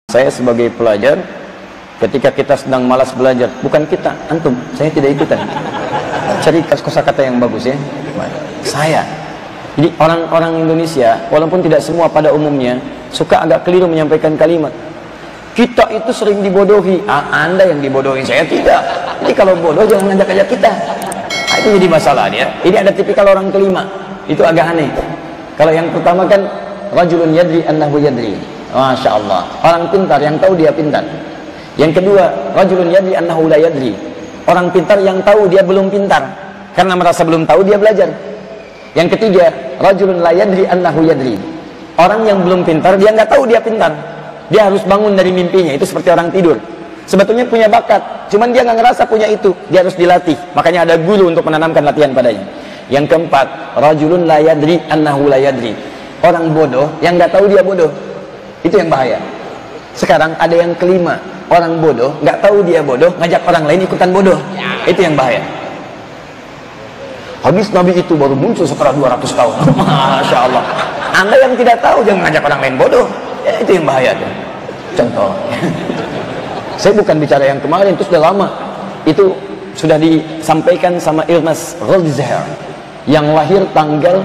Saya sebagai pelajar, ketika kita sedang malas belajar, bukan kita, antum, saya tidak ikutan. Cari kosakata yang bagus ya. Saya. Jadi orang-orang Indonesia, walaupun tidak semua pada umumnya, suka agak keliru menyampaikan kalimat. Kita itu sering dibodohi. Anda yang dibodohi, saya tidak. Jadi kalau bodoh jangan ngajak-ngajak kita. Nah, itu jadi masalah dia. Ini ada tipikal orang kelima. Itu agak aneh. Kalau yang pertama kan rajulun yadri annahu yadri. Masya Allah, orang pintar yang tahu dia pintar. Yang kedua, rajulun yadri annahu la yadri. Orang pintar yang tahu dia belum pintar, karena merasa belum tahu dia belajar. Yang ketiga, rajulun la yadri annahu yadri. Orang yang belum pintar, dia nggak tahu dia pintar. Dia harus bangun dari mimpinya. Itu seperti orang tidur. Sebetulnya punya bakat, cuman dia nggak ngerasa punya itu. Dia harus dilatih. Makanya ada guru untuk menanamkan latihan padanya. Yang keempat, rajulun la yadri annahu la yadri. Orang bodoh yang nggak tahu dia bodoh. Itu yang bahaya. Sekarang ada yang kelima, orang bodoh nggak tahu dia bodoh, ngajak orang lain ikutan bodoh. Itu yang bahaya. Habis Nabi itu baru muncul setelah 200 tahun. Masya Allah. Anda yang tidak tahu jangan ngajak orang lain bodoh. Ya, itu yang bahaya tuh. Contoh. Saya bukan bicara yang kemarin, itu sudah lama. Itu sudah disampaikan sama Ernest Rutherford yang lahir tanggal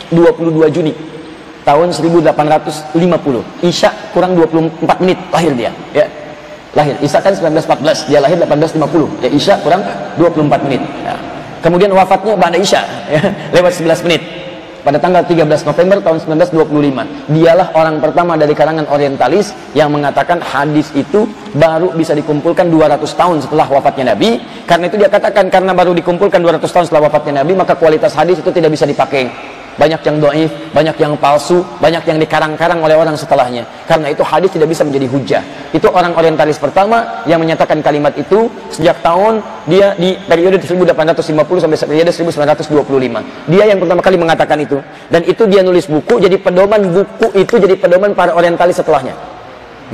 22 Juni tahun 1850. Isya kurang 24 menit lahir dia, ya. Lahir Isya kan 1914, dia lahir 1850. Ya, Isya kurang 24 menit. Ya. Kemudian wafatnya ba'da Isya, ya, lewat 11 menit. Pada tanggal 13 November tahun 1925. Dialah orang pertama dari kalangan orientalis yang mengatakan hadis itu baru bisa dikumpulkan 200 tahun setelah wafatnya Nabi. Karena itu dia katakan, karena baru dikumpulkan 200 tahun setelah wafatnya Nabi, maka kualitas hadis itu tidak bisa dipakai. Banyak yang dhaif, banyak yang palsu, banyak yang dikarang-karang oleh orang setelahnya. Karena itu hadis tidak bisa menjadi hujah. Itu orang orientalis pertama yang menyatakan kalimat itu sejak tahun dia di periode 1850 sampai periode 1925. Dia yang pertama kali mengatakan itu. Dan itu dia nulis buku, jadi pedoman buku itu jadi pedoman para orientalis setelahnya.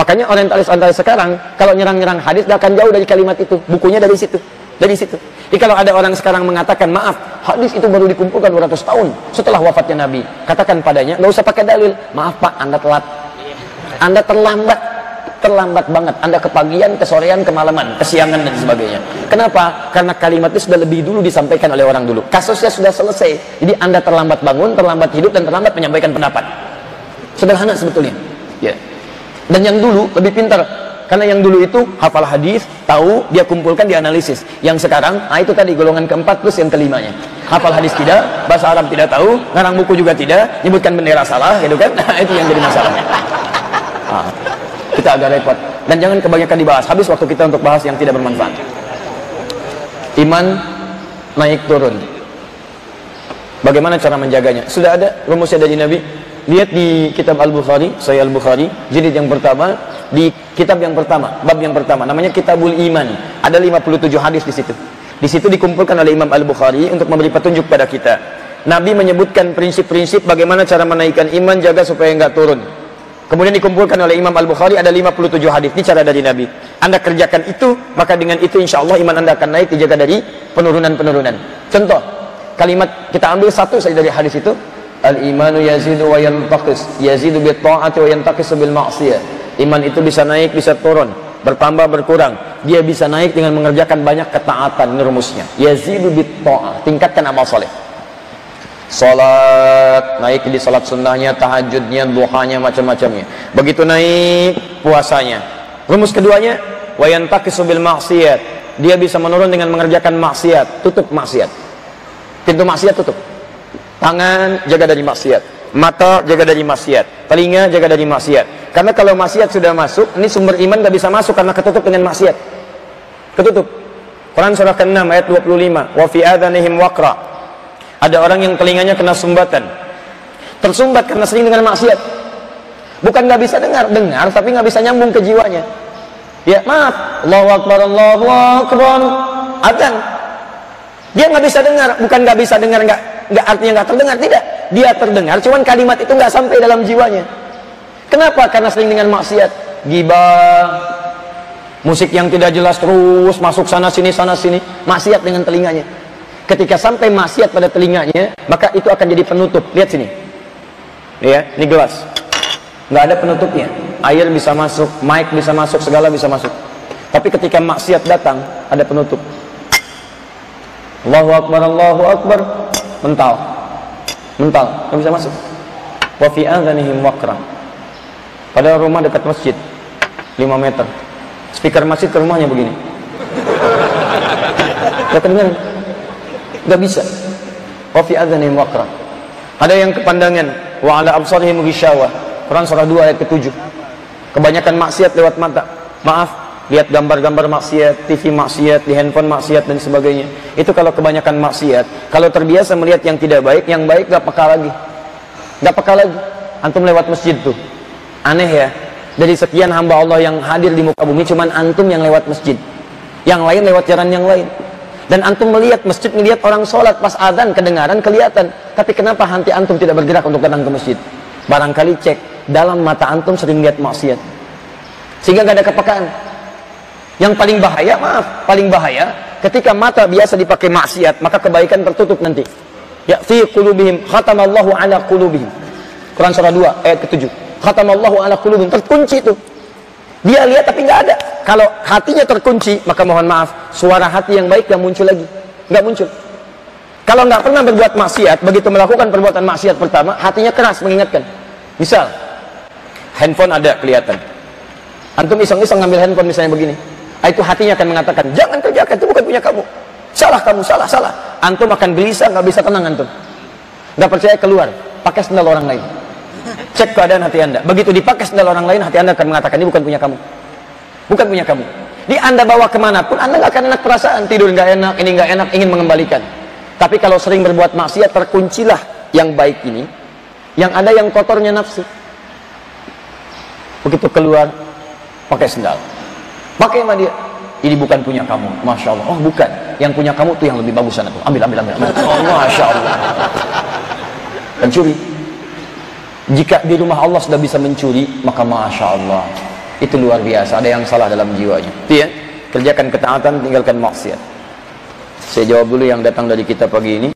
Makanya orientalis-orientalis sekarang kalau nyerang-nyerang hadis dia akan jauh dari kalimat itu. Bukunya dari situ. Dari situ. Jadi kalau ada orang sekarang mengatakan, maaf, hadis itu baru dikumpulkan 200 tahun setelah wafatnya Nabi, katakan padanya, nggak usah pakai dalil. Maaf Pak, Anda telat. Anda terlambat. Terlambat banget. Anda kepagian, kesorean, kemalaman, kesiangan dan sebagainya. Kenapa? Karena kalimat itu sudah lebih dulu disampaikan oleh orang dulu. Kasusnya sudah selesai. Jadi Anda terlambat bangun, terlambat hidup, dan terlambat menyampaikan pendapat. Sederhana sebetulnya. Ya. Dan yang dulu lebih pintar. Karena yang dulu itu hafal hadis, tahu, dia kumpulkan, dia analisis. Yang sekarang, itu tadi golongan keempat plus yang kelimanya. Hafal hadis tidak, bahasa Arab tidak tahu, ngarang buku juga tidak, nyebutkan bendera salah, gitu kan? Itu yang jadi masalah. Kita agak repot. Dan jangan kebanyakan dibahas. Habis waktu kita untuk bahas yang tidak bermanfaat. Iman naik turun. Bagaimana cara menjaganya? Sudah ada rumusnya dari Nabi. Lihat di kitab Al-Bukhari, Sahih Al-Bukhari, jilid yang pertama, di kitab yang pertama, bab yang pertama, namanya Kitabul Iman. Ada 57 hadis di situ. Di situ dikumpulkan oleh Imam Al-Bukhari untuk memberi petunjuk pada kita. Nabi menyebutkan prinsip-prinsip bagaimana cara menaikkan iman, jaga supaya enggak turun. Kemudian dikumpulkan oleh Imam Al-Bukhari ada 57 hadis. Ini cara dari Nabi. Anda kerjakan itu, maka dengan itu insya Allah iman Anda akan naik, dijaga dari penurunan-penurunan. Contoh, kalimat kita ambil satu saja dari hadis itu. Al-imanu yazidu wa yantaqis. Yazidu bil ta'ati wa yantaqisu bil ma'siyah. Iman itu bisa naik, bisa turun, bertambah, berkurang. Dia bisa naik dengan mengerjakan banyak ketaatan. Ini rumusnya. Yazidu bil ta'ah. Tingkatkan amal soleh. Salat, naik di salat sunnahnya, tahajudnya, duhanya, macam-macamnya. Begitu naik puasanya. Rumus keduanya, wa yantaqisu bil ma'siyah. Dia bisa menurun dengan mengerjakan maksiat. Tutup maksiat. Pintu maksiat tutup. Tangan jaga dari maksiat, mata jaga dari maksiat, telinga jaga dari maksiat. Karena kalau maksiat sudah masuk, ini sumber iman gak bisa masuk karena ketutup dengan maksiat. Ketutup. Quran surah ke-6 ayat 25. Wa fi adhanihim waqra. Ada orang yang telinganya kena sumbatan. Tersumbat karena sering dengan maksiat. Bukan gak bisa dengar, tapi gak bisa nyambung ke jiwanya. Ya, maaf. Allahu Akbar, Allahu Akbar. Adzan. Dia nggak bisa dengar, bukan nggak bisa dengar, nggak artinya nggak terdengar, tidak. Dia terdengar, cuman kalimat itu nggak sampai dalam jiwanya. Kenapa? Karena sering dengan maksiat, gibah, musik yang tidak jelas terus masuk sana sini, maksiat dengan telinganya. Ketika sampai maksiat pada telinganya, maka itu akan jadi penutup. Lihat sini, ya, ini gelas, nggak ada penutupnya. air bisa masuk, mic bisa masuk, segala bisa masuk. Tapi ketika maksiat datang, ada penutup. Allahu Akbar, mental, nggak bisa masuk. Wa fi adhanihim waqra. Pada rumah dekat masjid, 5 meter. Speaker masjid ke rumahnya begini. Gak kedengeran, gak bisa. Wa fi adhanihim waqra. Ada yang kepandangan, wa ala absarihim ghishawah. Quran surah 2 ayat ke-7. Kebanyakan maksiat lewat mata. Maaf, lihat gambar-gambar maksiat, TV maksiat, di handphone maksiat dan sebagainya. Itu kalau kebanyakan maksiat. Kalau terbiasa melihat yang tidak baik, yang baik gak peka lagi. Gak peka lagi. Antum lewat masjid tuh. Aneh ya. Dari sekian hamba Allah yang hadir di muka bumi, cuman antum yang lewat masjid. Yang lain lewat jalan yang lain. Dan antum melihat masjid, melihat orang sholat pas adzan kedengaran, kelihatan. Tapi kenapa hati antum tidak bergerak untuk datang ke masjid? Barangkali cek, dalam mata antum sering lihat maksiat. Sehingga gak ada kepekaan. Yang paling bahaya, paling bahaya, ketika mata biasa dipakai maksiat, maka kebaikan tertutup nanti. Ya fi qulubihim khatamallahu ala qulubihim. Quran surah 2 ayat ke-7. Khatamallahu ala qulubihim, terkunci itu. Dia lihat tapi nggak ada. Kalau hatinya terkunci, maka mohon maaf, suara hati yang baik nggak muncul lagi, nggak muncul. Kalau nggak pernah berbuat maksiat, begitu melakukan perbuatan maksiat pertama, hatinya keras mengingatkan. Misal, handphone ada kelihatan. Antum iseng-iseng ngambil handphone misalnya begini. Itu hatinya akan mengatakan, jangan kerjakan, itu bukan punya kamu. Salah kamu, salah. Antum akan gelisah, nggak bisa tenang antum. Nggak percaya keluar, pakai sendal orang lain. Cek keadaan hati anda. Begitu dipakai sendal orang lain, hati anda akan mengatakan, ini bukan punya kamu. Bukan punya kamu. Di anda bawa kemanapun, anda nggak akan enak perasaan. Tidur nggak enak, ini nggak enak, ingin mengembalikan. Tapi kalau sering berbuat maksiat, terkuncilah yang baik ini. Yang ada yang kotornya nafsu. Begitu keluar, pakai sendal. Pakai sama dia. Ini bukan punya kamu. Masya Allah. Oh bukan. Yang punya kamu tuh yang lebih bagus sana tuh. Ambil. Oh Masya Allah. Pencuri. Jika di rumah Allah sudah bisa mencuri, maka Masya Allah. Itu luar biasa. Ada yang salah dalam jiwanya. Itu ya. Kerjakan ketaatan, tinggalkan maksiat. Saya jawab dulu yang datang dari kita pagi ini.